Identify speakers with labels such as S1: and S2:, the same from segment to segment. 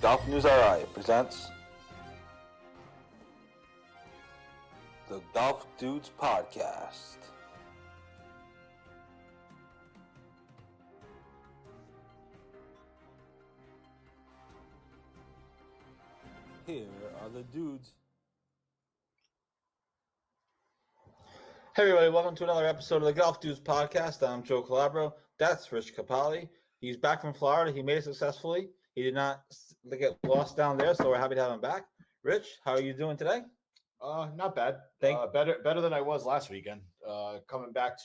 S1: Golf News RI presents the Golf Dudes Podcast. Here are the dudes. Hey everybody, welcome to another episode of the Golf Dudes Podcast. I'm Joe Calabro. That's Rich Capali. He's back from Florida. He made it successfully. He did not get lost down there, so we're happy to have him back. Rich, how are you doing today?
S2: Not bad. Better than I was last weekend. Coming back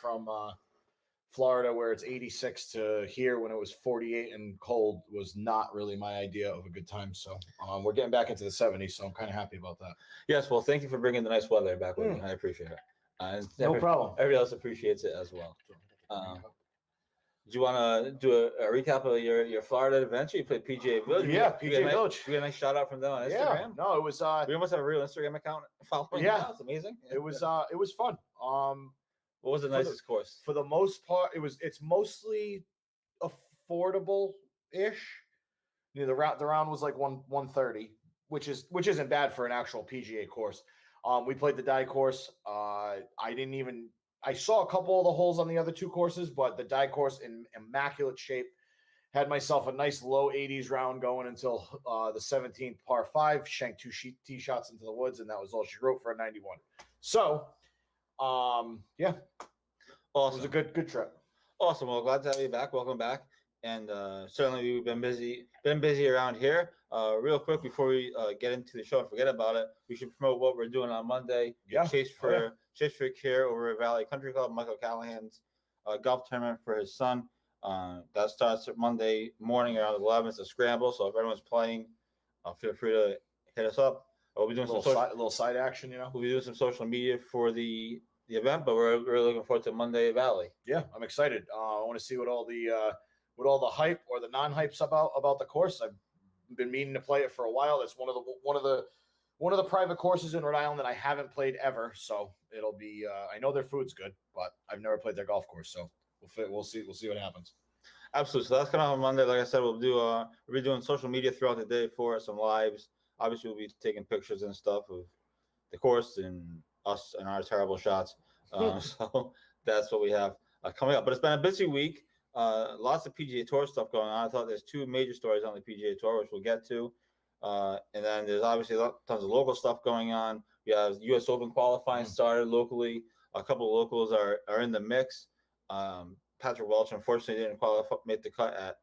S2: from Florida where it's 86 to here when it was 48 and cold was not really my idea of a good time. So we're getting back into the 70s, so I'm kind of happy about that.
S1: Yes, well, thank you for bringing the nice weather back with me. I appreciate it.
S2: No problem.
S1: Everybody else appreciates it as well. Do you want to do a recap of your Florida adventure? You played Pga Village.
S2: Yeah, Pga Village.
S1: We got a nice shout out from them on Instagram.
S2: Yeah, no, it was.
S1: We almost have a real Instagram account following.
S2: Yeah,
S1: it's amazing.
S2: It was fun.
S1: What was the nicest course?
S2: For the most part, it's mostly affordable-ish. You know, the round was like 130, which isn't bad for an actual PGA course. We played the die course. I saw a couple of the holes on the other two courses, but the die course in immaculate shape. Had myself a nice low 80s round going until the 17th par 5. Shanked two tee shots into the woods, and that was all she wrote for a 91. So, yeah.
S1: Awesome.
S2: It was a good trip.
S1: Awesome. Well, glad to have you back. Welcome back. And certainly we've been busy around here. Real quick before we get into the show and forget about it, we should promote what we're doing on Monday.
S2: Yeah.
S1: Chase for Care over at Valley Country Club, Michael Callahan's golf tournament for his son. That starts Monday morning around 11. It's a scramble, so if everyone's playing, feel free to hit us up. We'll be doing
S2: a little side action, you know.
S1: We'll be doing some social media for the event, but we're really looking forward to Monday at Valley.
S2: Yeah, I'm excited. I want to see what all the hype or the non-hype's about the course. I've been meaning to play it for a while. It's one of the private courses in Rhode Island that I haven't played ever. So it'll be. I know their food's good, but I've never played their golf course. So we'll see what happens.
S1: Absolutely. So that's coming out on Monday. Like I said, we'll be doing social media throughout the day for some lives. Obviously, we'll be taking pictures and stuff of the course and us and our terrible shots. So that's what we have coming up. But it's been a busy week. Lots of PGA Tour stuff going on. I thought there's two major stories on the PGA Tour, which we'll get to. And then there's obviously tons of local stuff going on. We have U.S. Open qualifying started locally. A couple of locals are in the mix. Patrick Welch, unfortunately, didn't qualify, make the cut at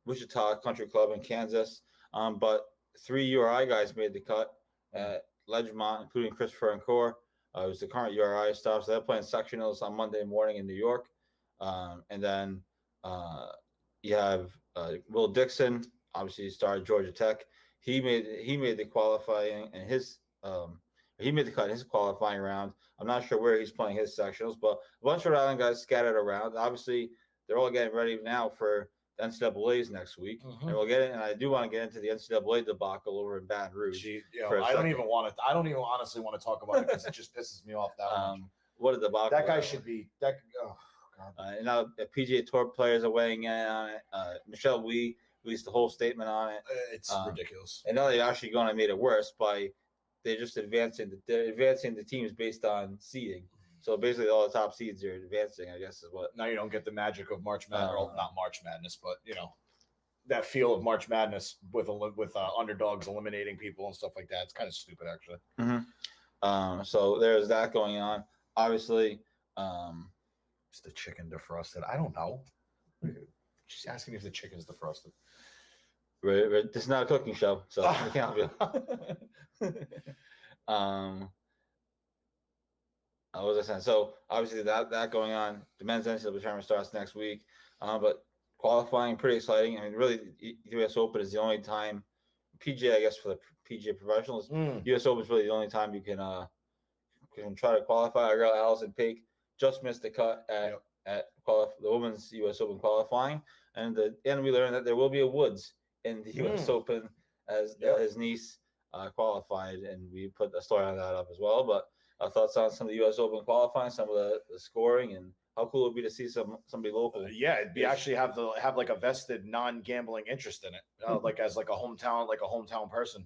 S1: Wichita Country Club in Kansas. But 3 URI guys made the cut at Ledgemont, including Christopher Encore. It was the current URI stuff. So they're playing sectionals on Monday morning in New York. And then you have Will Dixon, obviously started Georgia Tech. He made the qualifying and he made the cut in his qualifying round. I'm not sure where he's playing his sectionals, but a bunch of Rhode Island guys scattered around. Obviously, they're all getting ready now for the NCAA's next week, and we'll get it. And I do want to get into the NCAA debacle over in Baton Rouge.
S2: I don't even honestly want to talk about it because it just pisses me off that much.
S1: What a debacle!
S2: That guy should be that. Oh God!
S1: And now the PGA Tour players are weighing in on it. Michelle Wee released a whole statement on it.
S2: It's ridiculous.
S1: And now they're actually going to make it worse by they're just advancing the teams based on seeding. So basically, all the top seeds are advancing, I guess, is what.
S2: Now you don't get the magic of March Madness, not March Madness, but that feel of March Madness with underdogs eliminating people and stuff like that. It's kind of stupid, actually.
S1: So there's that going on. Obviously,
S2: it's the chicken defrosted. I don't know. She's asking if the chicken's defrosted.
S1: This is not a cooking show, so we can't be. What was I saying? So obviously that going on. The men's NCAA tournament starts next week, but qualifying pretty exciting. I mean, really, U.S. Open is the only time. PGA, I guess, for the PGA professionals, U.S. Open is really the only time you can try to qualify. Our girl Allison Paik just missed the cut at the women's U.S. Open qualifying, and we learned that there will be a Woods in the U.S. Open as his niece qualified, and we put a story on that up as well. But thoughts on some of the U.S. Open qualifying, some of the scoring, and How cool it would be to see somebody local.
S2: Yeah, it'd be actually have like a vested non-gambling interest in it, like as like a hometown person.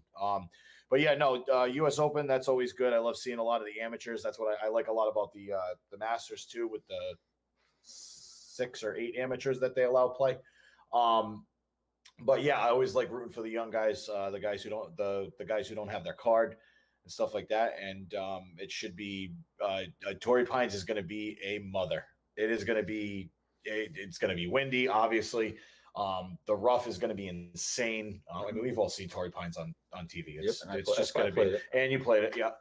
S2: But yeah, no, U.S. Open, that's always good. I love seeing a lot of the amateurs. That's what I like a lot about the Masters too, with the 6 or 8 amateurs that they allow play. But yeah, I always like rooting for the young guys, the guys who don't have their card and stuff like that. And it should be Torrey Pines is going to be a mother. It is going to be it's going to be windy, obviously. The rough is going to be insane. I mean, we've all seen Torrey Pines on TV. It's just going to be, and you played it, yeah.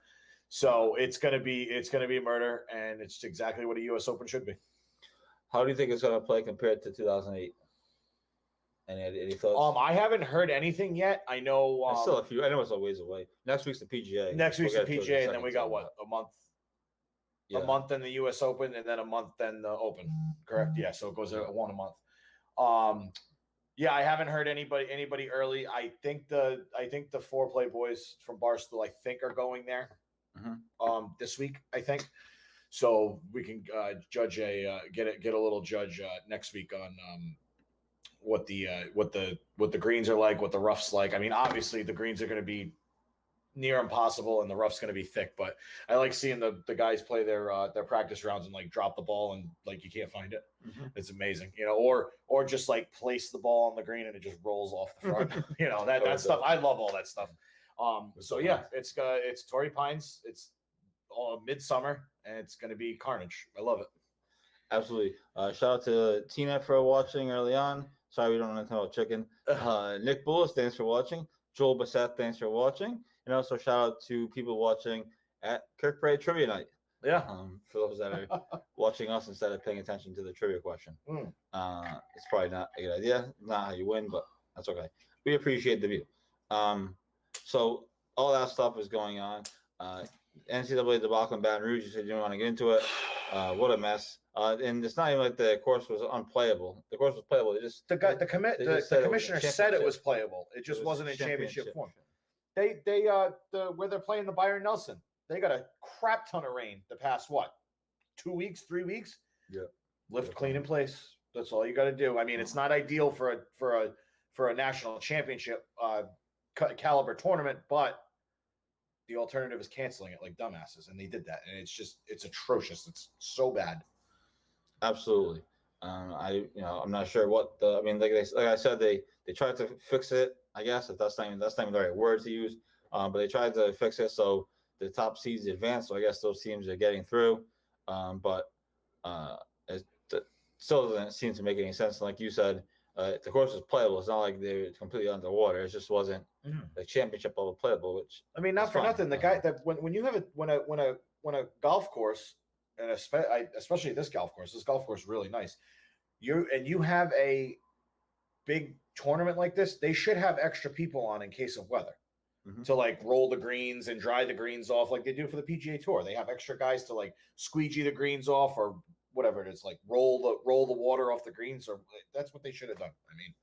S2: So it's going to be murder, and it's exactly what a U.S. Open should be.
S1: How do you think it's going to play compared to 2008? Any thoughts?
S2: I haven't heard anything yet. I know
S1: There's still a few. I know it's a ways away. Next week's the PGA.
S2: Next week's the PGA, and then we got what, a month?
S1: Yeah.
S2: A month in the U.S. Open, and then a month then the Open. Correct? Yeah. So it goes at one a month. Yeah, I haven't heard anybody early. I think the 4Play boys from Barstool, I think, are going there this week. I think. So we can judge get a little judge next week on what the greens are like, what the rough's like. I mean, obviously the greens are going to be near impossible and the rough's going to be thick, but I like seeing the guys play their practice rounds and like drop the ball and like you can't find it. It's amazing, or just like place the ball on the green and it just rolls off the front. That stuff. I love all that stuff. So yeah, it's Torrey Pines. It's all midsummer and it's going to be carnage. I love it.
S1: Absolutely. Shout out to Tina for watching early on. Sorry, we don't know anything about chicken. Nick Bullis, thanks for watching. Joel Bassett, thanks for watching. And also shout out to people watching at Kirkbride Trivia Night.
S2: Yeah.
S1: For those that are watching us instead of paying attention to the trivia question. It's probably not a good idea. Not how you win, but that's okay. We appreciate the view. So all that stuff is going on. NCAA debacle in Baton Rouge. You said you didn't want to get into it. What a mess. And it's not even like the course was unplayable. The course was playable.
S2: The commissioner said it was playable. It just wasn't in championship form. They where they're playing the Byron Nelson, they got a crap ton of rain the past 2 weeks, 3 weeks.
S1: Yeah.
S2: Lift clean in place. That's all you got to do. I mean, it's not ideal for a national championship caliber tournament, but the alternative is canceling it like dumbasses, and they did that, and it's atrocious. It's so bad.
S1: Absolutely. I'm not sure what like I said, they tried to fix it. I guess if that's not even the right word to use. But they tried to fix it so the top seeds advance. So I guess those teams are getting through. But it still doesn't seem to make any sense. And like you said, the course was playable. It's not like they're completely underwater. It just wasn't the championship level playable. Which
S2: I mean, not for nothing. The guy that when you have when a golf course, and especially this golf course is really nice. You have a big tournament like this, they should have extra people on in case of weather to like roll the greens and dry the greens off like they do for the PGA Tour. They have extra guys to like squeegee the greens off or whatever it is, like roll the water off the greens, or that's what they should have done. I mean,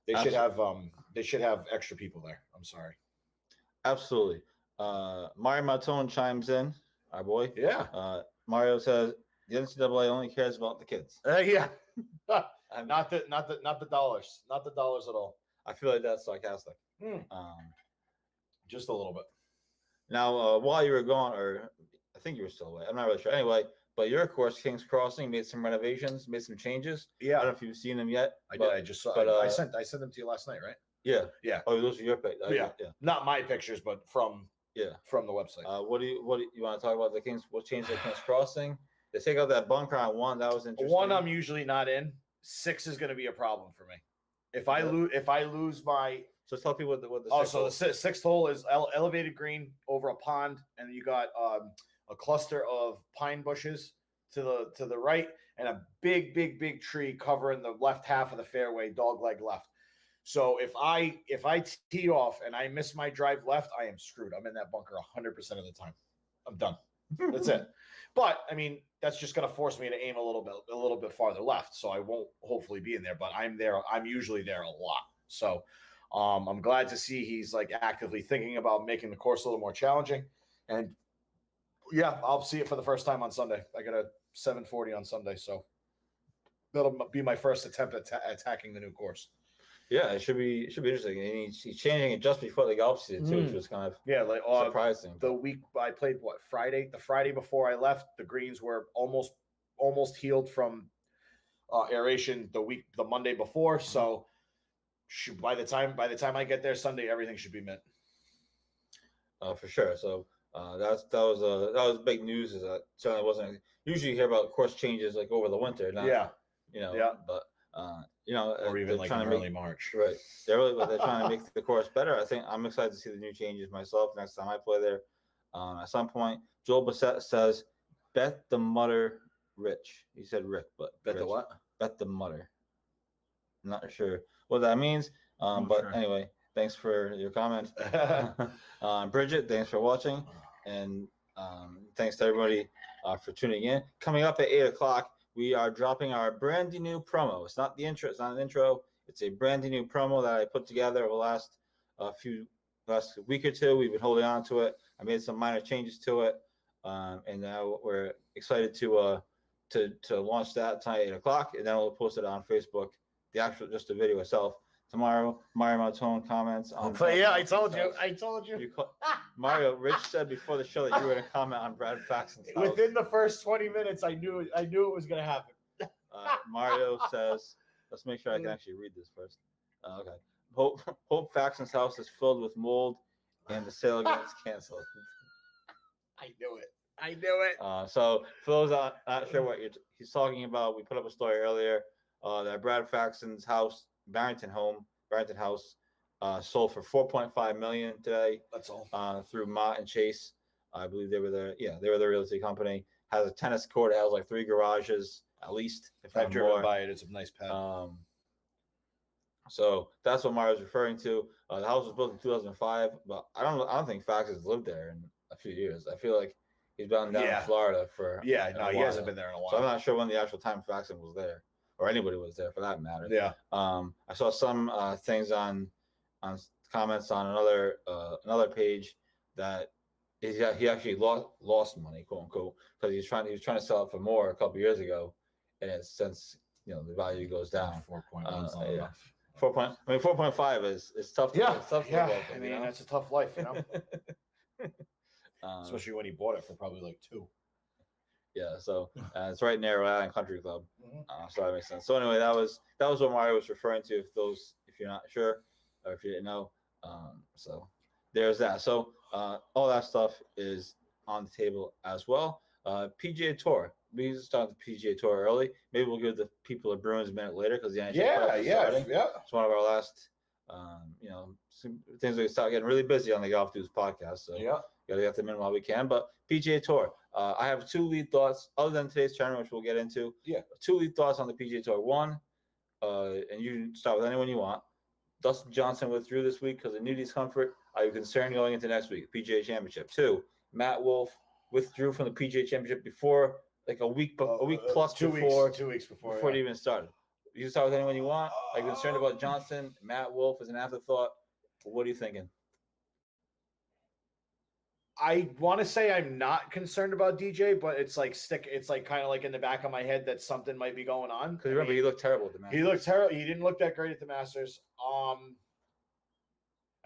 S2: they should have extra people there. I'm sorry.
S1: Absolutely. Mario Martone chimes in, our boy.
S2: Yeah.
S1: Mario says the NCAA only cares about the kids.
S2: Yeah. Not the dollars. Not the dollars at all.
S1: I feel like that's sarcastic.
S2: Just a little bit.
S1: Now, while you were gone, or I think you were still away, I'm not really sure. Anyway, but your course, King's Crossing, made some renovations, made some changes.
S2: Yeah.
S1: I don't know if you've seen them yet.
S2: I did. I just saw. But, I sent them to you last night, right?
S1: Yeah.
S2: Yeah.
S1: Oh, those are your pictures.
S2: Yeah. Not my pictures, but from the website.
S1: What do you want to talk about what changed at King's Crossing? They take out that bunker on 1. That was interesting.
S2: 1, I'm usually not in. 6 is going to be a problem for me. If I lose my.
S1: So tell people what the.
S2: The 6th hole is elevated green over a pond, and you got a cluster of pine bushes to the right, and a big tree covering the left half of the fairway, dogleg left. So if I tee off and I miss my drive left, I am screwed. I'm in that bunker 100% of the time. I'm done. That's it. But I mean, that's just going to force me to aim a little bit farther left. So I won't hopefully be in there, but I'm there. I'm usually there a lot. So I'm glad to see he's like actively thinking about making the course a little more challenging. And yeah, I'll see it for the first time on Sunday. I 740 on Sunday. So that'll be my first attempt at attacking the new course.
S1: Yeah, it should be interesting. And he's changing it just before the golf season too, which was kind of
S2: like
S1: surprising.
S2: The week I played Friday. The Friday before I left, the greens were almost healed from aeration. The Monday before, so by the time I get there Sunday, everything should be mint.
S1: For sure. So that was big news. Is that certainly wasn't usually you hear about course changes like over the winter. Not, but.
S2: Or even like in early March.
S1: Right. They're trying to make the course better. I think I'm excited to see the new changes myself next time I play there. At some point, Joel Bassett says, bet the mutter Rich. He said Rick, but
S2: bet
S1: Rich.
S2: the what?
S1: Bet the mutter. I'm not sure what that means. But sure. Anyway, thanks for your comment. Bridget, thanks for watching. And thanks to everybody for tuning in. Coming up at 8 o'clock, we are dropping our brand new promo. It's not the intro. It's not an intro. It's a brand new promo that I put together over the last week or two. We've been holding on to it. I made some minor changes to it, and now we're excited to launch that tonight at 8 o'clock, and then we'll post it on Facebook. Just the video itself. Tomorrow, Mario Martone comments on.
S2: I told you.
S1: Mario, Rich said before the show that you were going to comment on Brad Faxon's house.
S2: Within the first 20 minutes, I knew it was going to happen.
S1: Mario says, let's make sure I can actually read this first. Okay. Hope Faxon's house is filled with mold and the sale gets canceled.
S2: I knew it.
S1: So for those not sure what he's talking about, we put up a story earlier that Brad Faxon's house, Barrington House, sold for $4.5 million today.
S2: That's all.
S1: Through Mott and Chase, I believe they were the real estate company. Has a tennis court. It has like 3 garages at least. If
S2: I've driven by it, it's a nice pad.
S1: So that's what Mario's referring to. The house was built in 2005, but I don't think Faxon's lived there in a few years. I feel like he's been down in Florida for
S2: he hasn't been there in a while.
S1: So I'm not sure when the actual time Faxon was there. Or anybody was there for that matter.
S2: Yeah.
S1: I saw some things on comments on another page that he actually lost money, quote unquote, because he was trying to sell it for more a couple years ago, and it's since the value goes down.
S2: 4.1
S1: enough. 4.5 is tough. It's tough to
S2: I mean, that's a tough life, especially when he bought it for probably like 2.
S1: Yeah, so it's right near Rhode Island Country Club, so that makes sense. So anyway, that was what Mario was referring to. If you're not sure or if you didn't know, so there's that. So all that stuff is on the table as well. PGA Tour. We started the PGA Tour early. Maybe we'll give the people a Bruins a minute later because the NHL is starting. It's one of our last, things we start getting really busy on the Golf Dudes podcast. So gotta get them in while we can. But PGA Tour, I have 2 lead thoughts other than today's tournament, which we'll get into. 2 lead thoughts on the PGA Tour. One, and you can start with anyone you want. Dustin Johnson withdrew this week because of knee discomfort. Are you concerned going into next week? PGA Championship. 2, Matt Wolff withdrew from the PGA Championship before, like a week plus
S2: 2
S1: before,
S2: weeks, 2 weeks before
S1: it even started. You can start with anyone you want. Are you concerned about Johnson? Matt Wolff as an afterthought? What are you thinking?
S2: I want to say I'm not concerned about DJ, but it's like kind of like in the back of my head that something might be going on.
S1: Because remember, he looked terrible at the Masters.
S2: He looked terrible. He didn't look that great at the Masters. I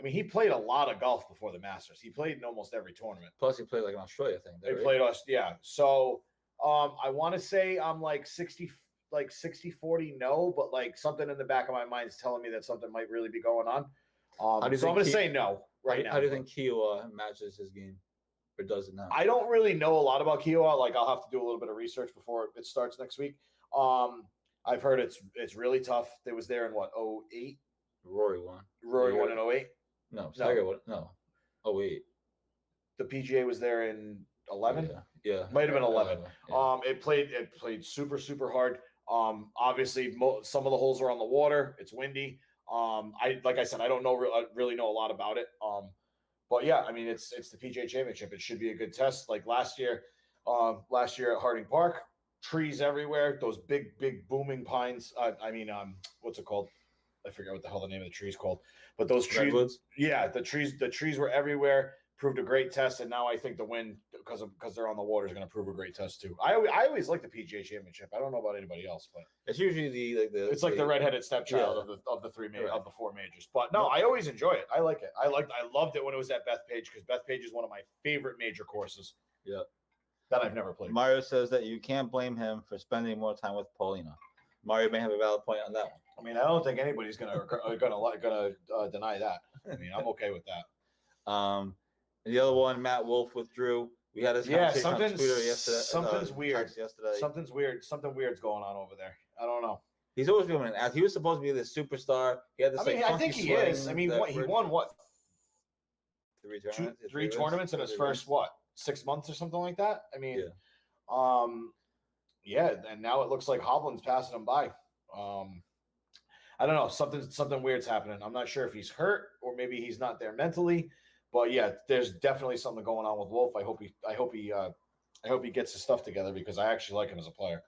S2: mean, he played a lot of golf before the Masters. He played in almost every tournament.
S1: Plus, he played like an Australia thing.
S2: They played us, yeah. So, I want to say I'm like 60-40 no, but like something in the back of my mind is telling me that something might really be going on. So I'm going to say no now.
S1: How do you think Kiowa matches his game? Or does it now?
S2: I don't really know a lot about Kiowa. Like, I'll have to do a little bit of research before it starts next week. I've heard it's really tough. They was there in what, 08?
S1: Rory won.
S2: Rory won in 08?
S1: No, Tiger won. No, 08.
S2: The PGA was there in 11?
S1: Yeah.
S2: Might have been 11. It played super, super hard. Obviously, some of the holes are on the water. It's windy. Like I said, I don't really know a lot about it. But yeah, I mean, it's the PGA Championship. It should be a good test. Like last year at Harding Park, trees everywhere. Those big booming pines. What's it called? I forget what the hell the name of the tree is called. But those trees,
S1: Redwoods?
S2: Yeah, the trees were everywhere. proved a great test, and now I think the win because they're on the water is going to prove a great test too. I always like the PGA Championship. I don't know about anybody else, but
S1: it's usually
S2: it's like the redheaded stepchild of the four majors. But no, I always enjoy it. I like it. I loved it when it was at Bethpage because Bethpage is one of my favorite major courses.
S1: Yeah,
S2: that I've never played.
S1: Mario says that you can't blame him for spending more time with Paulina. Mario may have a valid point on that one.
S2: I mean, I don't think anybody's gonna deny that. I mean, I'm okay with that.
S1: And the other one, Matt Wolf withdrew. We had this conversation on Twitter yesterday.
S2: Something's weird.
S1: Yesterday.
S2: Something's weird. Something weird's going on over there. I don't know.
S1: He's always been an athlete. He was supposed to be this superstar. He had this.
S2: I think he is. I mean, he won what?
S1: 3 tournaments.
S2: 3 tournaments in his first 6 months or something like that. I mean, yeah. And now it looks like Hovland's passing him by. I don't know. Something weird's happening. I'm not sure if he's hurt or maybe he's not there mentally. But yeah, there's definitely something going on with Wolf. I hope he gets his stuff together because I actually like him as a player.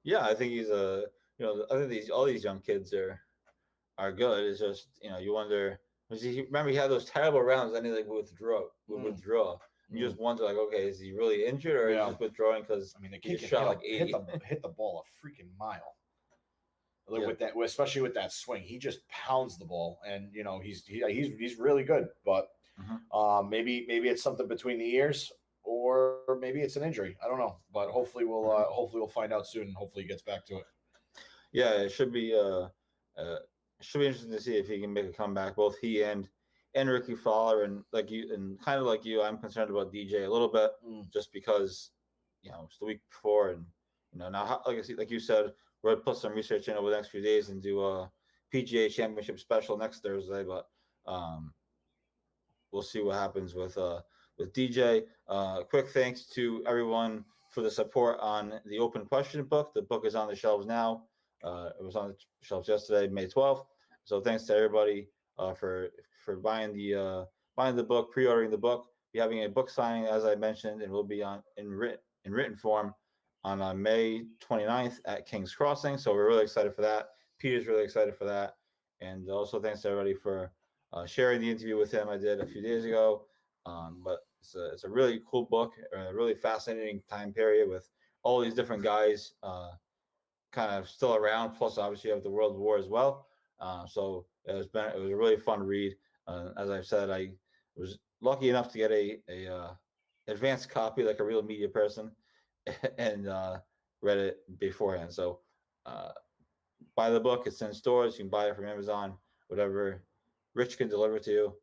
S1: Yeah, I think he's I think all these young kids are good. It's just you wonder. Remember he had those terrible rounds and he withdraw. You just wonder okay, is he really injured or is he just withdrawing because
S2: the kid shot 80. hit the ball a freaking mile. With that, especially with that swing, he just pounds the ball, and he's really good. But maybe it's something between the ears, or maybe it's an injury. I don't know, but hopefully we'll find out soon. And hopefully he gets back to it.
S1: Yeah, it should be interesting to see if he can make a comeback. Both he and Ricky Fowler, and kind of like you, I'm concerned about DJ a little bit, just because it's the week before, and now like you said. We're going to put some research in over the next few days and do a PGA Championship special next Thursday, but we'll see what happens with DJ. Quick thanks to everyone for the support on the open question book. The book is on the shelves now. It was on the shelves yesterday, May 12th. So thanks to everybody for buying the book, pre-ordering the book. We're having a book signing, as I mentioned, and will be in written form on May 29th at King's Crossing. So we're really excited for that. Peter's really excited for that. And also thanks to everybody for sharing the interview with him I did a few days ago. But it's a really cool book, a really fascinating time period with all these different guys kind of still around. Plus, obviously, you have the World War as well. So it was a really fun read. As I've said, I was lucky enough to get a advanced copy, like a real media person, and read it beforehand. So buy the book. It's in stores. You can buy it from Amazon, whatever Rich can deliver to you.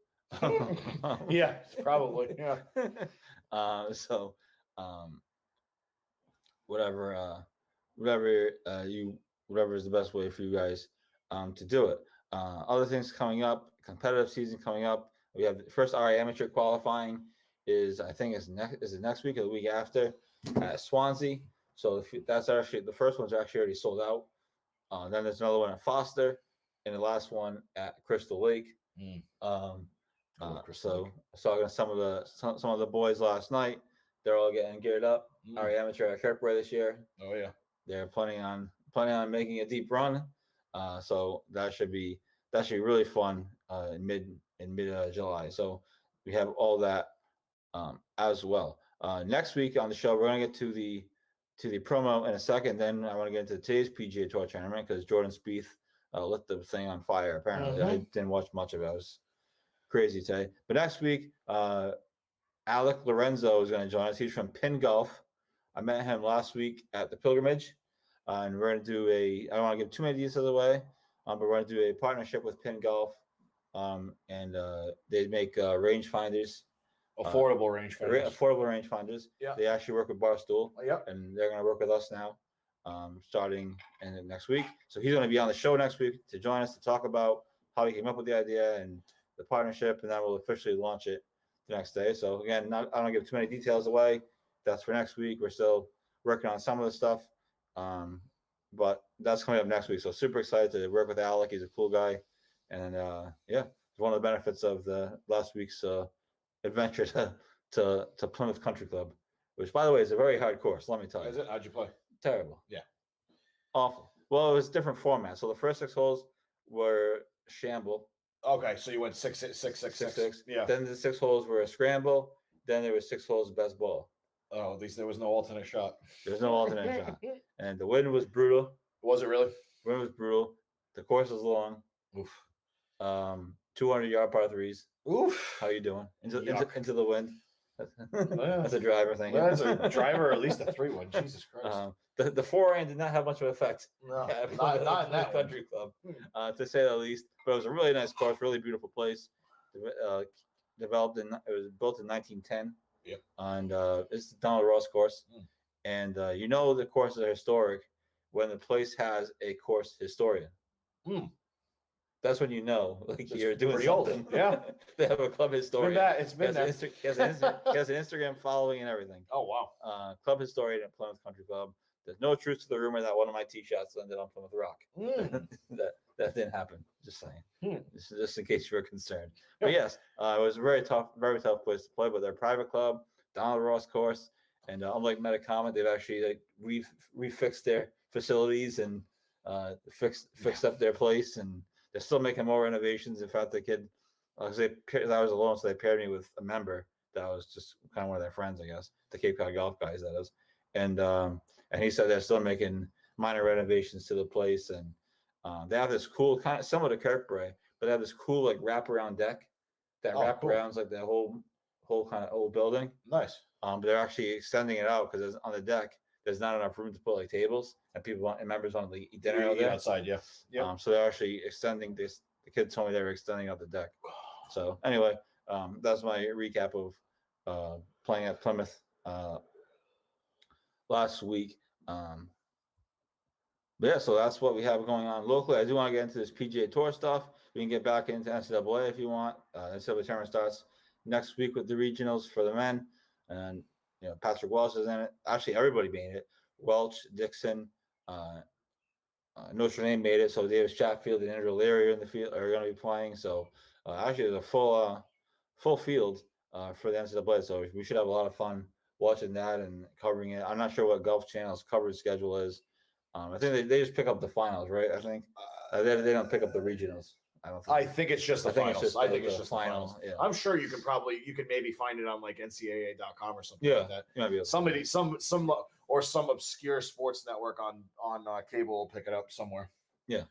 S2: Yeah, probably. Yeah.
S1: Whatever is the best way for you guys to do it. Other things coming up, competitive season coming up. We have the first RA amateur qualifying is next week or the week after at Swansea. So that's actually the first one's actually already sold out. Then there's another one at Foster, and the last one at Crystal Lake. So I was talking to some of the boys last night. They're all getting geared up. RA amateur at Kirkbride this year.
S2: Oh yeah,
S1: they're planning on making a deep run. So that should be really fun in mid July. So we have all that as well. Next week on the show, we're going to get to the promo in a second. Then I want to get into today's PGA Tour Tournament because Jordan Spieth lit the thing on fire. Apparently, I didn't watch much of it. It was crazy today. But next week, Alec Lorenzo is going to join us. He's from Pin Golf. I met him last week at the Pilgrimage, and we're going to do I don't want to give too many details away, but we're going to do a partnership with Pin Golf, and they make rangefinders.
S2: Affordable rangefinders.
S1: Yeah. They actually work with Barstool.
S2: Yep.
S1: And they're going to work with us now, starting in next week. So he's going to be on the show next week to join us to talk about how he came up with the idea and the partnership, and then we'll officially launch it the next day. So again, I don't give too many details away. That's for next week. We're still working on some of the stuff, but that's coming up next week. So super excited to work with Alec. He's a cool guy, and it's one of the benefits of the last week's adventure to Plymouth Country Club, which by the way is a very hard course. Let me tell you.
S2: Is it? How'd you play?
S1: Terrible.
S2: Yeah.
S1: Awful. Well, it was different format. So the first 6 holes were shamble.
S2: Okay, so you went 6-6-6-6-6. Yeah.
S1: Then the 6 holes were a scramble. Then there was 6 holes of best ball.
S2: Oh, at least there was no alternate shot.
S1: There's no alternate shot. And the wind was brutal.
S2: Was it really?
S1: Wind was brutal. The course was long.
S2: Oof.
S1: 200-yard par threes.
S2: Oof.
S1: How you doing? Into the wind.
S2: Yeah.
S1: That's a driver thing.
S2: That's a driver, or at least a 3-1. Jesus Christ.
S1: The 4-iron did not have much of an effect.
S2: No,
S1: not in that country club, to say the least. But it was a really nice course, really beautiful place. It was built in 1910.
S2: Yep.
S1: And it's the Donald Ross course. And the courses are historic when the place has a course historian. That's when you're doing something.
S2: Old. Yeah.
S1: They have a club historian.
S2: It's been that.
S1: He has an Instagram following and everything.
S2: Oh, wow.
S1: Club historian at Plymouth Country Club. There's no truth to the rumor that one of my tee shots ended on Plymouth Rock. that didn't happen. Just saying. Just in case you were concerned. But yes, it was a very tough place to play. But they're a private club, Donald Ross course, and unlike Metacomet, they've actually refixed their facilities and fixed up their place, and they're still making more renovations. In fact, the kid, I was alone, so they paired me with a member that was just kind of one of their friends, I guess, the Cape Cod golf guys, that is. And he said they're still making minor renovations to the place, and they have this cool kind of similar to Kirkbrae, but they have this cool like wraparound deck that wraparounds like the whole kind of old building.
S2: Nice.
S1: But they're actually extending it out because on the deck there's not enough room to put like tables, and members want to eat dinner out there
S2: outside. Yeah. Yep.
S1: So they're actually extending this. The kid told me they were extending out the deck. So anyway, that's my recap of playing at Plymouth last week. But yeah, so that's what we have going on locally. I do want to get into this PGA Tour stuff. We can get back into NCAA if you want. NCAA tournament starts next week with the regionals for the men, and Patrick Welch is in it. Actually, everybody made it. Welch, Dixon, Notre Dame made it. So Davis Chatfield and Andrew Leary in the field are going to be playing. So actually, there's a full field for the NCAA. So we should have a lot of fun watching that and covering it. I'm not sure what Golf Channel's coverage schedule is. I think they just pick up the finals, right? I think they don't pick up the regionals. I think
S2: it's just the finals. I think it's just the finals.
S1: Yeah.
S2: I'm sure you could maybe find it on like NCAA.com or something like that.
S1: You might be able
S2: to. Some obscure sports network on cable will pick it up somewhere.
S1: Yeah.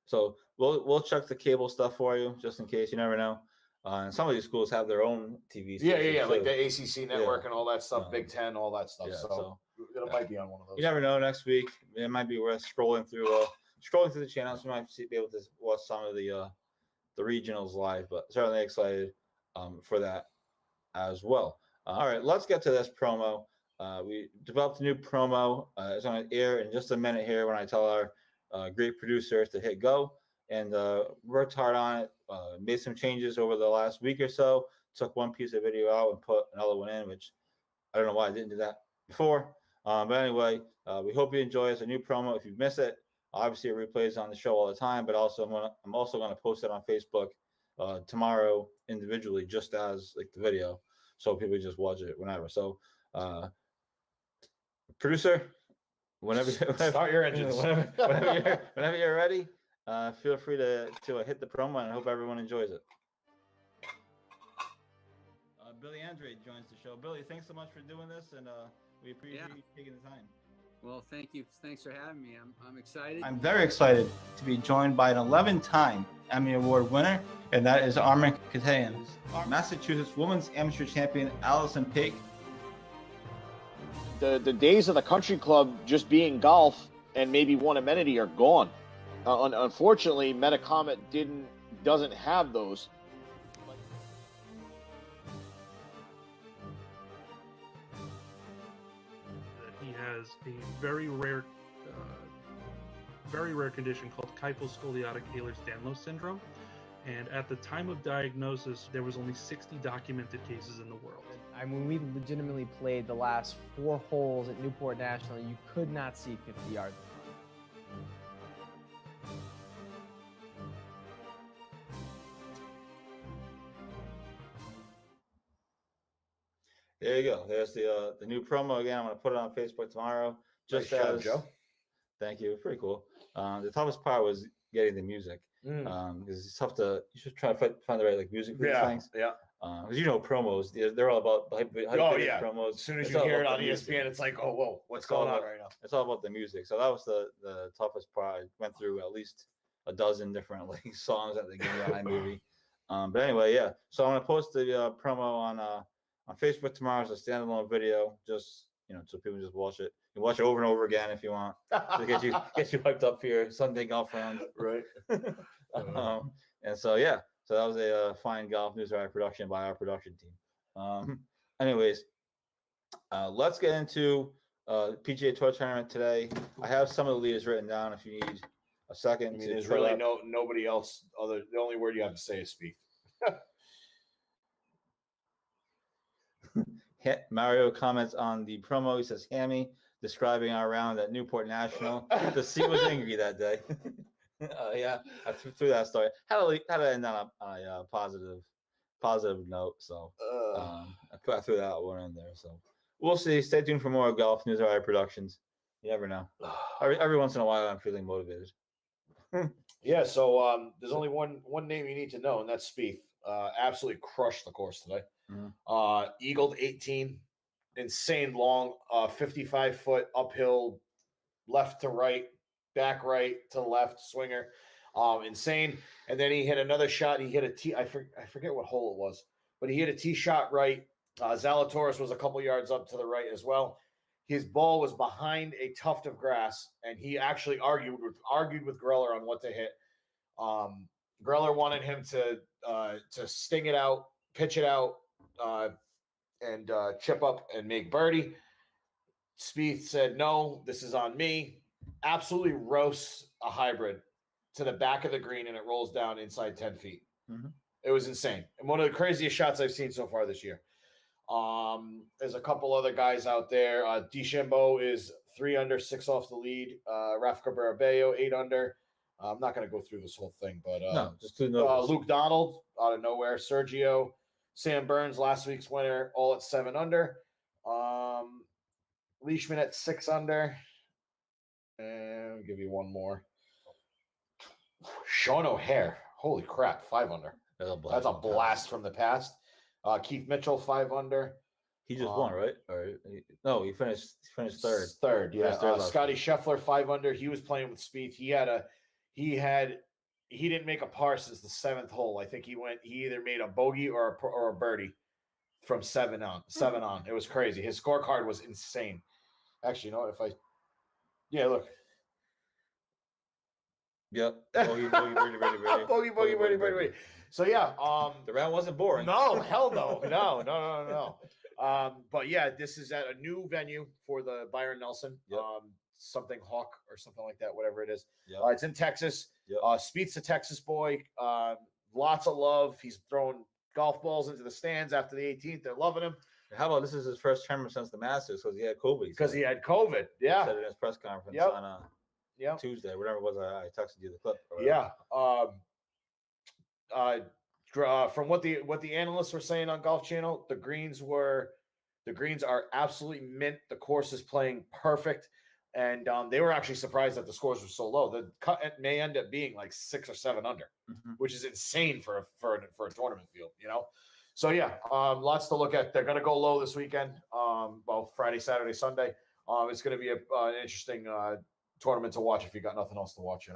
S1: So we'll check the cable stuff for you just in case. You never know. And some of these schools have their own TV stations.
S2: Yeah, like the ACC network and all that stuff, Big Ten, all that stuff. So it might be on one of those.
S1: You never know. Next week, it might be worth scrolling through the channels. You might be able to watch some of the regionals live. But certainly excited for that as well. All right, let's get to this promo. We developed a new promo. It's going to air in just a minute here when I tell our great producers to hit go. And worked hard on it. Made some changes over the last week or so. Took one piece of video out and put another one in, which I don't know why I didn't do that before. But anyway, we hope you enjoy it. It's a new promo. If you miss it, obviously it replays on the show all the time. But also, I'm also going to post it on Facebook tomorrow individually, just as like the video, so people just watch it whenever. So, producer, whenever
S2: start your engines.
S1: Whenever you're ready. Feel free to hit the promo, and I hope everyone enjoys it. Billy Andre joins the show. Billy, thanks so much for doing this, and we appreciate you taking the time.
S3: Well, thank you. Thanks for having me. I'm excited.
S4: I'm very excited to be joined by an 11-time Emmy Award winner, and that is Armin Katayan. Massachusetts Women's Amateur Champion Allison Paik.
S5: The days of the country club just being golf and maybe one amenity are gone. Unfortunately, Metacomet doesn't have those.
S6: He has a very rare condition called kyphoscoliotic Ehlers-Danlos syndrome. And at the time of diagnosis, there was only 60 documented cases in the world.
S7: I mean, we legitimately played the last 4 holes at Newport National. You could not see 50 yards.
S1: There you go. There's the new promo again. I'm going to put it on Facebook tomorrow.
S2: Just nice job, Joe.
S1: Thank you. Pretty cool. The toughest part was getting the music. because it's tough to. You should try to find the right like music for these things.
S2: Yeah.
S1: Because promos, they're all about promos.
S2: As soon as
S1: It's
S2: you
S1: all
S2: hear it
S1: about
S2: on
S1: the music.
S2: ESPN, it's like, oh, whoa, what's
S1: It's all
S2: going on
S1: about-
S2: right now?
S1: It's all about the music. So that was the toughest part. I went through at least a dozen different like songs that they give you on iMovie. But anyway, yeah. So I'm gonna post the promo on Facebook tomorrow as a standalone video, just so people just watch it. You can watch it over and over again if you want to get you hyped up for your Sunday golf round.
S2: Right.
S1: And so yeah, so that was a fine golf news hour production by our production team. Anyways, let's get into PGA Tour Tournament today. I have some of the leaders written down if you need a second.
S2: I mean, there's really nobody else other. The only word you have to say is speak.
S1: Mario comments on the promo. He says, "Hammy," describing our round at Newport National. The sea was angry that day. Yeah, I threw that story. Had to end on a positive note. So I threw that one in there. So we'll see. Stay tuned for more golf news or productions. You never know. Every once in a while, I'm feeling motivated.
S2: Yeah. So there's only one name you need to know, and that's Spieth. Absolutely crushed the course today. Eagled 18, insane long, 55-foot uphill, left to right, back right to left swinger, insane. And then he hit another shot. He hit a tee. I forget what hole it was, but he hit a tee shot right. Zalatoris was a couple yards up to the right as well. His ball was behind a tuft of grass, and he actually argued with Greller on what to hit. Greller wanted him to sting it out, pitch it out, and chip up and make birdie. Spieth said, "No, this is on me." Absolutely roasts a hybrid to the back of the green, and it rolls down inside 10 feet. It was insane. And one of the craziest shots I've seen so far this year. There's a couple other guys out there. DeChambeau is 3 under, 6 off the lead. Rafa Barabeo, 8 under. I'm not going to go through this whole thing, but
S1: No, just two notes.
S2: Luke Donald out of nowhere. Sergio, Sam Burns, last week's winner, all at 7 under. Leishman at 6 under. And I'll give you one more. Sean O'Hare, holy crap, 5 under. That's a blast from the past. Keith Mitchell, 5 under.
S1: He just won, right? No, he finished third.
S2: Third, yeah.
S1: Finished third
S2: Scotty Scheffler, 5 under. He was playing with Spieth. He didn't make a par since the 7th hole. I think he either made a bogey or a birdie from 7 on. It was crazy. His scorecard was insane. Actually, you know what? Look.
S1: Yep. Bogey, birdie.
S2: So yeah,
S1: the round wasn't boring.
S2: No, hell no. No. But yeah, this is at a new venue for the Byron Nelson.
S1: Yep.
S2: Something Hawk or something like that, whatever it is.
S1: Yep.
S2: It's in Texas.
S1: Yep.
S2: Spieth's a Texas boy. Lots of love. He's throwing golf balls into the stands after the 18th. They're loving him.
S1: How about this is his first tournament since the Masters because he had COVID.
S2: Because he had COVID. Yeah.
S1: He said in his press conference on Tuesday, whatever it was. I texted you the clip.
S2: Yeah. From what the analysts were saying on Golf Channel, the greens are absolutely mint. The course is playing perfect, and they were actually surprised that the scores were so low. The cut may end up being like 6 or 7 under, which is insane for a tournament field, So yeah, lots to look at. They're going to go low this weekend. Friday, Saturday, Sunday. It's going to be an interesting tournament to watch if you got nothing else to watch.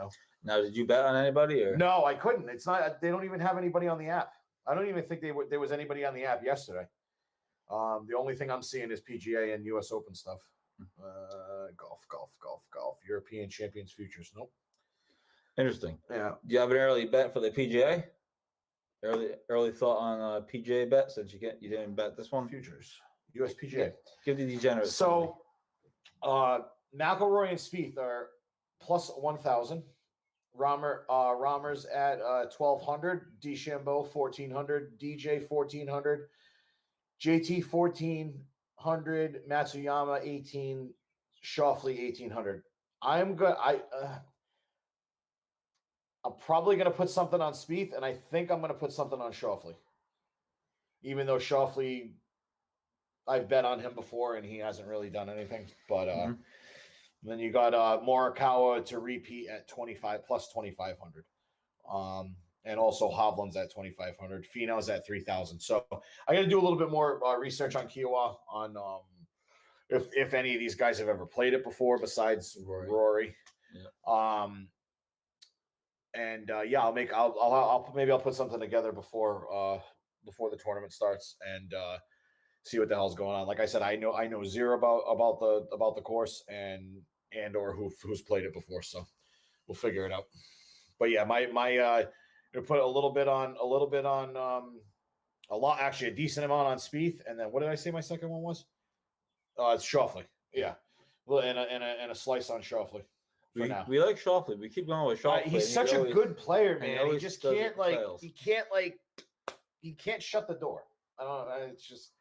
S1: Now, did you bet on anybody? Or
S2: no, I couldn't. It's not. They don't even have anybody on the app. I don't even think there was anybody on the app yesterday. The only thing I'm seeing is PGA and U.S. Open stuff. Golf. European Champions Futures. Nope.
S1: Interesting.
S2: Yeah.
S1: Do you have an early bet for the PGA? Early thought on PGA bet since you didn't bet this one.
S2: Futures. U.S. PGA.
S1: Give the degenerates.
S2: So, McIlroy and Spieth are plus 1,000. Rahmer's at 1,200. DeChambeau 1,400. DJ 1,400. JT 1,400. Matsuyama 18. Schauffele 1,800. I'm probably going to put something on Spieth, and I think I'm going to put something on Schauffele. Even though Schauffele, I've bet on him before, and he hasn't really done anything. But then you got Morikawa to repeat at 25 plus 2,500. And also Hovland's at 2,500. Finau's at 3,000. So I got to do a little bit more research on Kiowa on if any of these guys have ever played it before besides Rory.
S1: Yeah.
S2: I'll put something together before the tournament starts and see what the hell's going on. Like I said, I know zero about the course and or who's played it before, so we'll figure it out. But yeah, my put a decent amount on Spieth, and then what did I say my second one was? It's Schauffele. Yeah, well, and a slice on Schauffele.
S1: We like Schauffele. We keep going with Schauffele.
S2: He's such a good player, man. He just can't he can't shut the door. I don't know. It's just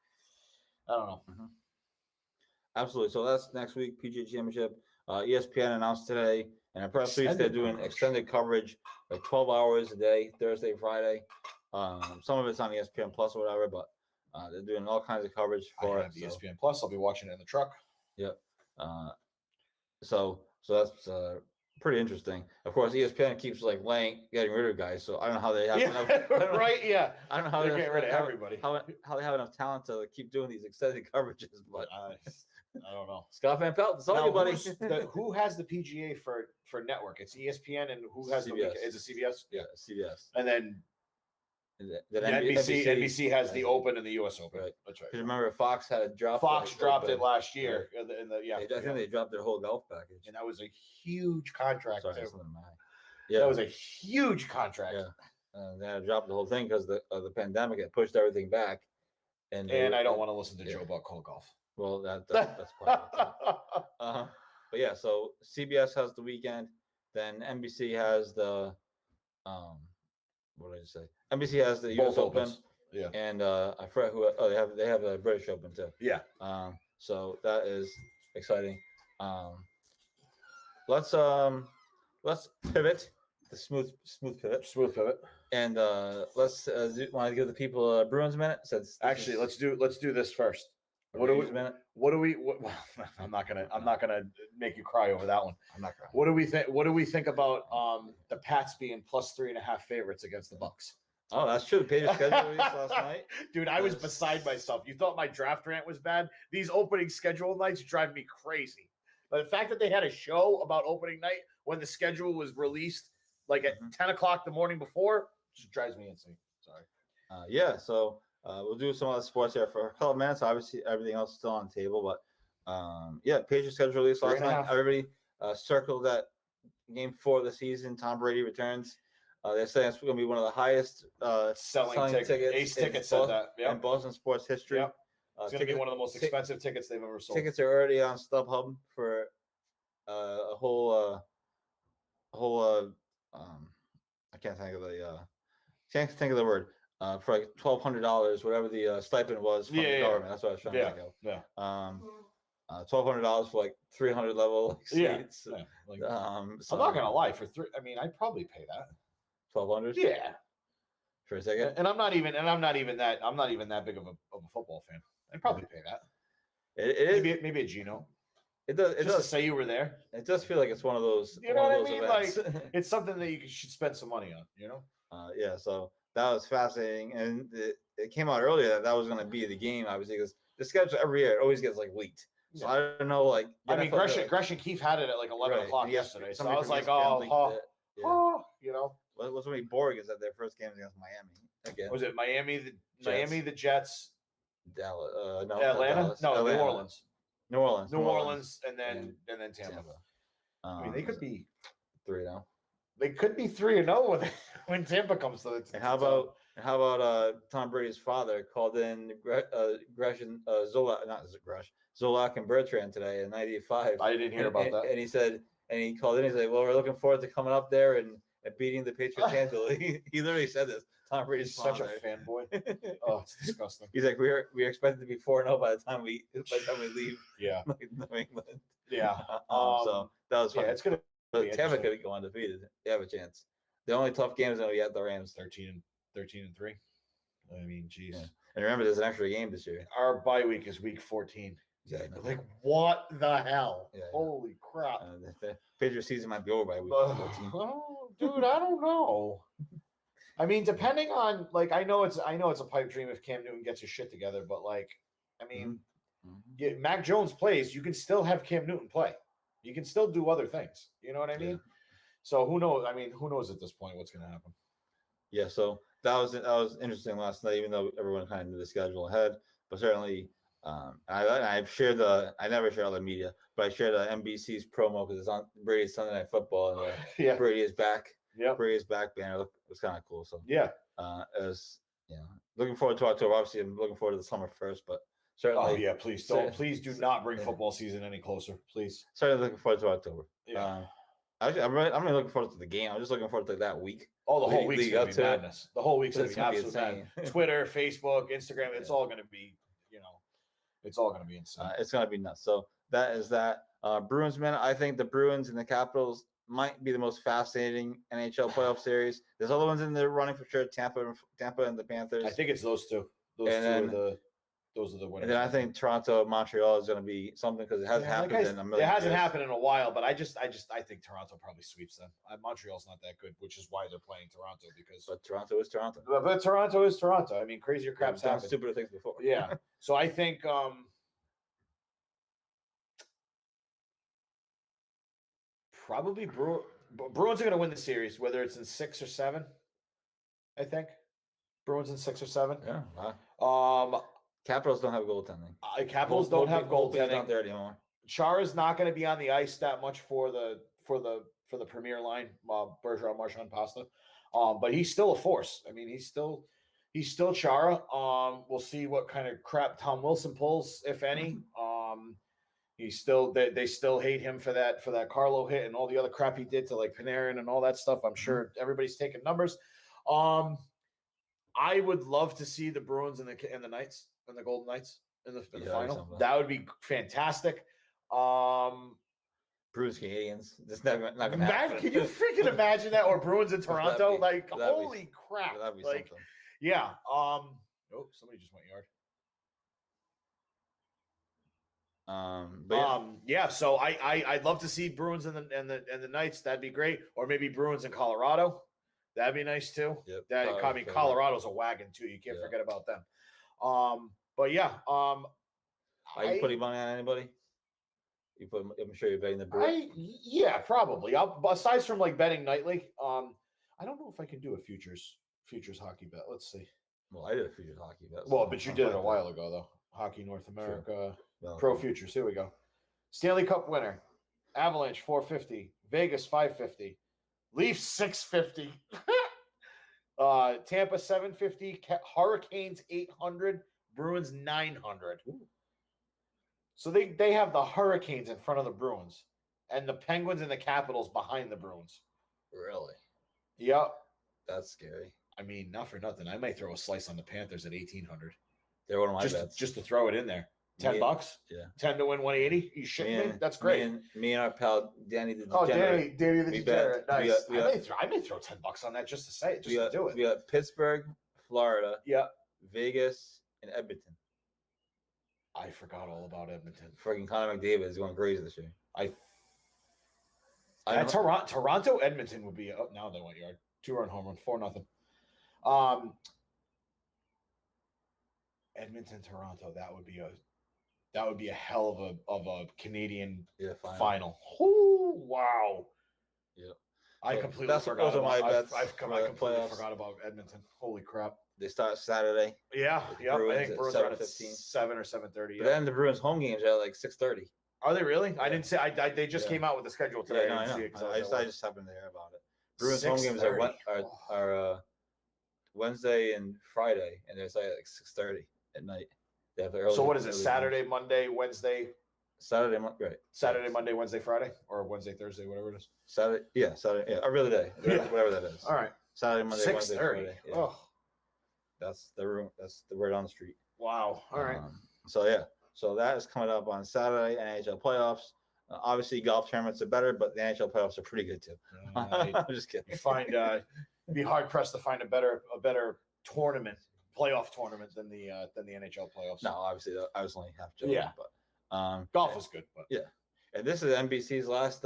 S2: I don't know.
S1: Mm-hmm. Absolutely. So that's next week, PGA Championship. ESPN announced today, and a press release they're doing extended coverage, like 12 hours a day, Thursday, Friday. Some of it's on ESPN Plus or whatever, but they're doing all kinds of coverage for it.
S2: ESPN Plus. I'll be watching it in the truck.
S1: Yep. So that's pretty interesting. Of course, ESPN keeps getting rid of guys. So I don't know how they have enough.
S2: Right? Yeah.
S1: I don't know how
S2: they're getting rid of everybody.
S1: How they have enough talent to keep doing these extended coverages, but
S2: I don't know.
S1: Scott Van Pelt, it's all buddy.
S2: Who has the PGA for network? It's ESPN, and who has
S1: CBS.
S2: Is it CBS?
S1: Yeah, CBS.
S2: And then
S1: NBC.
S2: NBC has the Open and the U.S. Open.
S1: Right.
S2: That's right.
S1: Because remember, Fox had dropped.
S2: Fox dropped it last year.
S1: Right.
S2: I
S1: think they dropped their whole golf package,
S2: and that was a huge contract.
S1: Sorry,
S2: too.
S1: Yeah,
S2: that was a huge contract.
S1: Yeah, they had to drop the whole thing because the pandemic had pushed everything back. And
S2: I don't want to listen to Joe about cold golf.
S1: Well, that's part of it. But yeah, so CBS has the weekend, then NBC has the what did I say? NBC has the U.S. Open.
S2: Yeah,
S1: and I forgot who. Oh, they have the British Open too.
S2: Yeah.
S1: So that is exciting. Let's pivot. The smooth pivot. And let's want to give the people a Bruins minute.
S2: Actually, let's do this first. What do we? I'm not gonna make you cry over that one.
S1: I'm not crying.
S2: What do we think about the Pats being +3.5 favorites against the Bucks?
S1: Oh, that's true. The Patriots schedule release last night.
S2: Dude, I was beside myself. You thought my draft rant was bad? These opening schedule nights drive me crazy. But the fact that they had a show about opening night when the schedule was released at 10 o'clock the morning before just drives me insane. Sorry.
S1: Yeah, so we'll do some other sports here for a couple of minutes. Obviously, everything else is still on the table. But, Patriots schedule release last night. Everybody circled that game 4 of the season. Tom Brady returns. They're saying it's going to be one of the highest
S2: selling tickets. Ace Tickets said that.
S1: In Boston sports history.
S2: Yep. It's going to be one of the most expensive tickets they've ever sold.
S1: Tickets are already on StubHub for a whole I can't think of the word. For like $1,200, whatever the stipend was from the government. That's what I was trying to think of.
S2: Yeah.
S1: $1,200 for 300 level seats.
S2: Yeah.
S1: So
S2: I'm not gonna lie, for three. I mean, I'd probably pay that.
S1: 1,200.
S2: Yeah.
S1: For a ticket.
S2: And I'm not even that big of a football fan. I'd probably pay that.
S1: It is
S2: maybe a Gino.
S1: It does.
S2: Just to say you were there.
S1: It does feel like it's one of those.
S2: You know what I mean?
S1: Events.
S2: It's something that you should spend some money on. You know.
S1: Yeah. So that was fascinating, and it came out earlier that was going to be the game, obviously, because the schedule every year it always gets leaked. So I don't know,
S2: I mean, Gresham Keefe had it at 11 o'clock yesterday, so I was like, you know.
S1: What's really boring is that their first game against Miami again.
S2: Was it Miami? The Jets.
S1: Dallas. No,
S2: Atlanta.
S1: Dallas.
S2: No,
S1: Atlanta.
S2: New Orleans, and then Tampa. I mean, they could be
S1: 3-0.
S2: They could be 3-0 when Tampa comes to the.
S1: And how about Tom Brady's father called in Zolak and Bertrand today in '95?
S2: I didn't hear about that.
S1: And he said, and he called in. He's like, "Well, we're looking forward to coming up there and beating the Patriots handily." He literally said this. Tom Brady's
S2: such a fanboy. Oh, it's disgusting.
S1: He's like, we expected to be 4-0 by the time we leave.
S2: Yeah.
S1: New England.
S2: Yeah.
S1: So that was fun.
S2: Yeah, it's gonna.
S1: But Tampa could go undefeated. They have a chance. The only tough game is going to be at the Rams.
S2: 13-3. I mean, geez.
S1: Yeah. And remember, there's an extra game this year.
S2: Our bye week is week 14.
S1: Yeah, no.
S2: Like, what the hell?
S1: Yeah, yeah.
S2: Holy crap.
S1: The Patriots season might be over by week 14.
S2: Oh, dude, I don't know. I mean, depending on like, I know it's a pipe dream if Cam Newton gets his shit together, but like, I mean, Mac Jones plays, you can still have Cam Newton play. You can still do other things. You know what I mean?
S1: Yeah.
S2: So who knows? I mean, who knows at this point what's going to happen?
S1: Yeah, so that was interesting last night, even though everyone kind of knew the schedule ahead. But certainly, I shared I never share other media, but I shared NBC's promo because it's on Brady's Sunday Night Football, and
S2: Yeah.
S1: Brady is back.
S2: Yeah.
S1: Brady is back banner. It was kind of cool. So
S2: Yeah.
S1: as you know, looking forward to October. Obviously, I'm looking forward to the summer first, but certainly.
S2: Oh yeah, please please do not bring football season any closer, please.
S1: Certainly looking forward to October.
S2: Yeah.
S1: Actually, I'm really looking forward to the game. I'm just looking forward to that week.
S2: Oh, the whole week's
S1: league
S2: gonna
S1: up
S2: be
S1: to it.
S2: madness. The whole week's gonna
S1: It's
S2: be
S1: gonna be
S2: absolute
S1: insane.
S2: madness. Twitter, Facebook, Instagram, it's all gonna be, it's all gonna be insane.
S1: It's gonna be nuts. So that is that. Bruins, man. I think the Bruins and the Capitals might be the most fascinating NHL playoff series. There's other ones in there running for sure. Tampa and the Panthers.
S2: I think it's those two. Those are the winners.
S1: And then I think Toronto, Montreal is going to be something because it hasn't happened in a million
S2: It hasn't
S1: years.
S2: happened in a while, but I think Toronto probably sweeps them. Montreal's not that good, which is why they're playing Toronto because.
S1: But Toronto is Toronto.
S2: But Toronto is Toronto. I mean, crazier crap's
S1: done
S2: happened.
S1: stupider things before.
S2: Yeah. So I think probably Bruins are going to win the series, whether it's in 6 or 7. I think Bruins in 6 or 7.
S1: Yeah. Wow.
S2: Um,
S1: Capitals don't have goaltending.
S2: Capitals don't have goaltending.
S1: Not there anymore.
S2: Chara's not going to be on the ice that much for the premier line. Bergeron, Marchand, Pasta, but he's still a force. I mean, he's still Chara. We'll see what kind of crap Tom Wilson pulls, if any. He's still they still hate him for that Carlo hit and all the other crap he did to like Panarin and all that stuff. I'm sure everybody's taking numbers. I would love to see the Bruins and the Knights and the Golden Knights in the final. That would be fantastic.
S1: Bruins Canadians. That's not gonna happen.
S2: Can you freaking imagine that? Or Bruins in Toronto? Holy crap!
S1: That'd be
S2: like,
S1: something.
S2: yeah. Oh, somebody just went yard. Yeah. So I'd love to see Bruins and the Knights. That'd be great. Or maybe Bruins in Colorado. That'd be nice too.
S1: Yep.
S2: Colorado's a wagon too. You can't forget about them. But yeah.
S1: Are you putting money on anybody? I'm sure you're betting the Bruins.
S2: Yeah, probably. Aside from like betting nightly, I don't know if I can do a futures hockey bet. Let's see.
S1: Well, I did a futures hockey bet.
S2: Well, but you did it a while ago though. Hockey North America, Pro Futures. Here we go. Stanley Cup winner, Avalanche 450, Vegas 550, Leafs 650, Tampa 750, Hurricanes 800, Bruins 900. Ooh. So they have the Hurricanes in front of the Bruins, and the Penguins and the Capitals behind the Bruins.
S1: Really?
S2: Yep.
S1: That's scary.
S2: I mean, not for nothing. I might throw a slice on the Panthers at 1,800.
S1: They're one of my bets.
S2: Just to throw it in there. $10.
S1: Yeah.
S2: 10 to win 180. You shitting me? That's great.
S1: Me and our pal Danny the
S2: Degenerate. Danny the Degenerate. Nice.
S1: I
S2: may throw $10 on that just to say it,
S1: to do it. We got Pittsburgh, Florida.
S2: Yeah.
S1: Vegas and Edmonton.
S2: I forgot all about Edmonton.
S1: Freaking Connor McDavid is going crazy this year.
S2: Toronto, Edmonton would be up. Now they went yard. 2-run home run, 4-0. Edmonton, Toronto. That would be a hell of a Canadian final. Oh, wow.
S1: Yeah.
S2: I completely forgot.
S1: Those are my bets.
S2: I completely forgot about Edmonton. Holy crap.
S1: They start Saturday.
S2: Yeah. I think Bruins are at
S1: 7:15.
S2: 7 or 7:30.
S1: But then the Bruins home games are at like 6:30.
S2: Are they really? I didn't say. They just came out with the schedule today.
S1: Yeah, I just happened to hear about it. Bruins home games are Wednesday and Friday, and they're like 6:30 at night. They have the early.
S2: So what is it? Saturday, Monday, Wednesday.
S1: Saturday,
S2: Monday, Wednesday, Friday, or Wednesday, Thursday, whatever it is.
S1: Saturday, every other day, whatever that is.
S2: All right.
S1: Saturday, Monday, Wednesday, Friday. Yeah.
S2: Oh,
S1: that's the room. That's the word on the street.
S2: Wow. All right.
S1: So that is coming up on Saturday. NHL playoffs. Obviously, golf tournaments are better, but the NHL playoffs are pretty good too. I'm just kidding.
S2: You find be hard pressed to find a better playoff tournament than the NHL playoffs.
S1: No, obviously I was only half joking.
S2: Yeah.
S1: But
S2: Golf is good, but
S1: Yeah. And this is NBC's last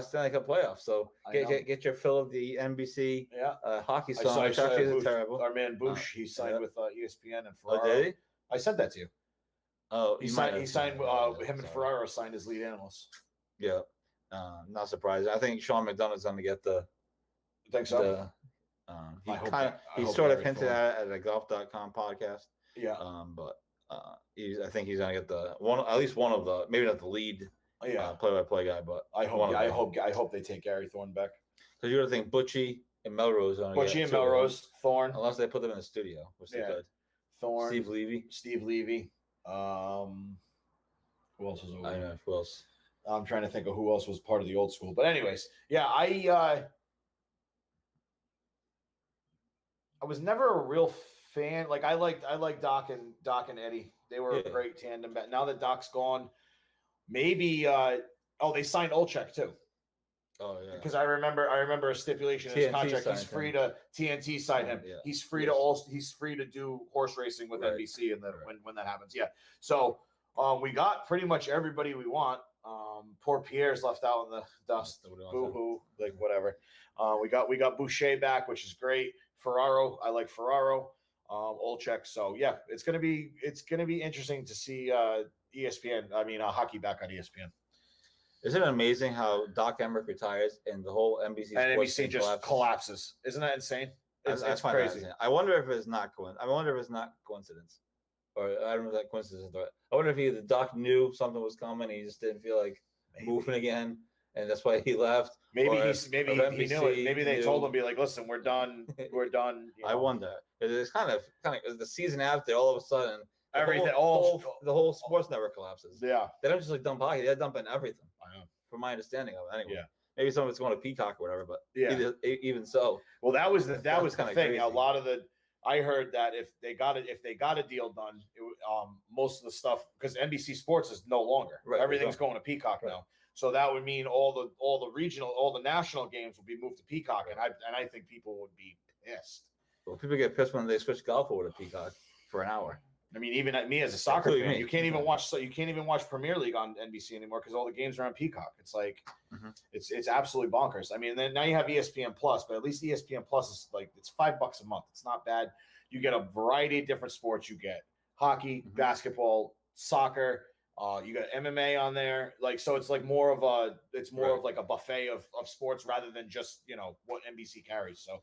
S1: Stanley Cup playoff. So
S2: I know.
S1: get your fill of the NBC
S2: yeah.
S1: hockey
S2: I
S1: song,
S2: saw,
S1: which actually isn't
S2: Bush,
S1: terrible.
S2: our man Bush, he signed
S1: yeah.
S2: with ESPN and
S1: Oh,
S2: Ferraro.
S1: did he?
S2: I said that to you.
S1: Oh,
S2: He
S1: you might
S2: signed. He
S1: have
S2: signed.
S1: said
S2: Him and
S1: sorry.
S2: Ferraro signed as lead analysts.
S1: Yeah. Not surprised. I think Sean McDonough's going to get
S2: You think so?
S1: He
S2: I hope
S1: kind of
S2: that- I
S1: he
S2: hope
S1: sort of
S2: Gary
S1: hinted
S2: Thorne.
S1: at it at a golf.com podcast.
S2: Yeah.
S1: But I think he's going to get at least one of the, maybe not the lead
S2: Yeah.
S1: play-by-play guy, but
S2: I
S1: one
S2: hope.
S1: of them.
S2: I hope they take Gary Thorne back.
S1: Because you got to think Butchie and Melrose are going to
S2: Butchie
S1: get
S2: and
S1: two of them,
S2: Melrose, Thorne,
S1: unless they put them in the studio, which they
S2: Yeah.
S1: could.
S2: Thorne,
S1: Steve Levy.
S2: Levy. Who else was over?
S1: I know who else.
S2: I'm trying to think of who else was part of the old school. But anyways, yeah, I was never a real fan. Like I liked Doc and Eddie. They were a great tandem. But now that Doc's gone, maybe they signed Olchek too.
S1: Oh yeah.
S2: Because I remember a stipulation in his
S1: TNT
S2: contract. He's
S1: signed
S2: free
S1: him.
S2: to TNT sign him.
S1: Yeah.
S2: He's free to do horse racing with
S1: Right.
S2: NBC and
S1: Right.
S2: when that happens. Yeah. So we got pretty much everybody we want. Poor Pierre's left out in the dust.
S1: Nobody wants
S2: Boo
S1: him.
S2: hoo. Like whatever. We got Boucher back, which is great. Ferraro. I like Ferraro. Olchek. So yeah, it's gonna be interesting to see ESPN. I mean hockey back on ESPN.
S1: Isn't it amazing how Doc Emmerich retires and the whole NBC
S2: And
S1: sports
S2: NBC
S1: thing
S2: just collapses. Isn't that insane? It's
S1: I find that
S2: crazy.
S1: insane. I wonder if it's not coincidence, or I don't know if that coincidence is right. I wonder if either Doc knew something was coming, he just didn't feel like moving again, and that's why he left.
S2: Maybe
S1: or
S2: maybe
S1: if
S2: he knew it.
S1: NBC
S2: Maybe they
S1: knew.
S2: told him, be like, listen, we're done. We're done. You
S1: I
S2: know.
S1: wonder. It's kind of the season after, all of a sudden, the
S2: Everything-
S1: the whole sports network collapses.
S2: Yeah.
S1: They don't just like dump hockey; they're dumping everything.
S2: I know.
S1: From my understanding of it, anyway.
S2: Yeah.
S1: Maybe some of it's going to Peacock or whatever, but
S2: Yeah.
S1: even so,
S2: Well, that was the
S1: That's
S2: thing.
S1: kinda
S2: A
S1: crazy.
S2: lot of I heard that if they got a deal done, most of the stuff, because NBC Sports is no longer.
S1: Right,
S2: Everything's
S1: right.
S2: going to Peacock
S1: Right.
S2: now. So that would mean all the national games would be moved to Peacock, and I think people would be pissed.
S1: well, people get pissed when they switch golf over to Peacock for an hour.
S2: I mean, even me as a soccer
S1: Including
S2: fan,
S1: me.
S2: you can't even watch Premier League on NBC anymore because all the games are on Peacock. It's like
S1: Mhm.
S2: it's absolutely bonkers. I mean, then now you have ESPN Plus, but at least ESPN Plus is like it's $5 a month. It's not bad. You get a variety of different sports. You get hockey,
S1: Mhm.
S2: basketball, soccer. You got MMA on there. Like so, it's like more of
S1: Right.
S2: like a buffet of sports rather than just what NBC carries. So,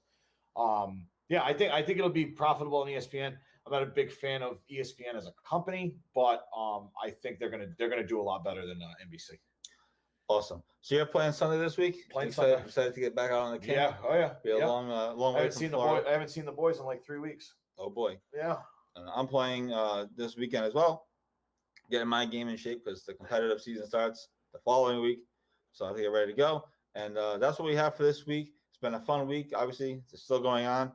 S2: yeah, I think it'll be profitable on ESPN. I'm not a big fan of ESPN as a company, but I think they're gonna do a lot better than NBC.
S1: Awesome. So you're playing Sunday this week?
S2: Playing
S1: excited,
S2: Sunday.
S1: excited to get back out on the camp?
S2: Yeah, oh yeah.
S1: Be a
S2: yeah.
S1: long
S2: I
S1: way
S2: haven't
S1: from
S2: seen
S1: Florida.
S2: I haven't seen the boys in like 3 weeks.
S1: Oh boy.
S2: Yeah.
S1: And I'm playing this weekend as well. Getting my game in shape because the competitive season starts the following week. So I think I'm ready to go. And that's what we have for this week. It's been a fun week. Obviously, it's still going on.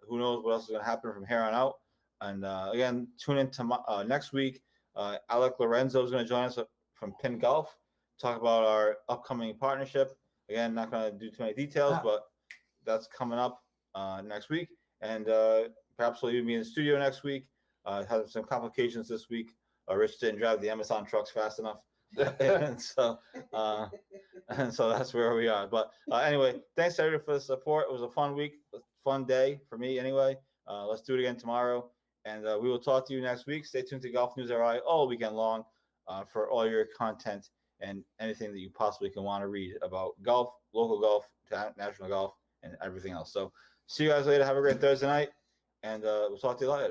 S1: Who knows what else is going to happen from here on out. And again, tune in to next week. Alec Lorenzo is going to join us from Pin Golf, talk about our upcoming partnership. Again, not going to do too many details, but that's coming up next week. And perhaps we'll even be in the studio next week. Have some complications this week. Rich didn't drive the Amazon trucks fast enough. and so that's where we are. But anyway, thanks everybody for the support. It was a fun week, a fun day for me anyway. Let's do it again tomorrow. And we will talk to you next week. Stay tuned to Golf News RI all weekend long for all your content and anything that you possibly can want to read about golf, local golf, national golf, and everything else. So see you guys later. Have a great Thursday night, and we'll talk to you later.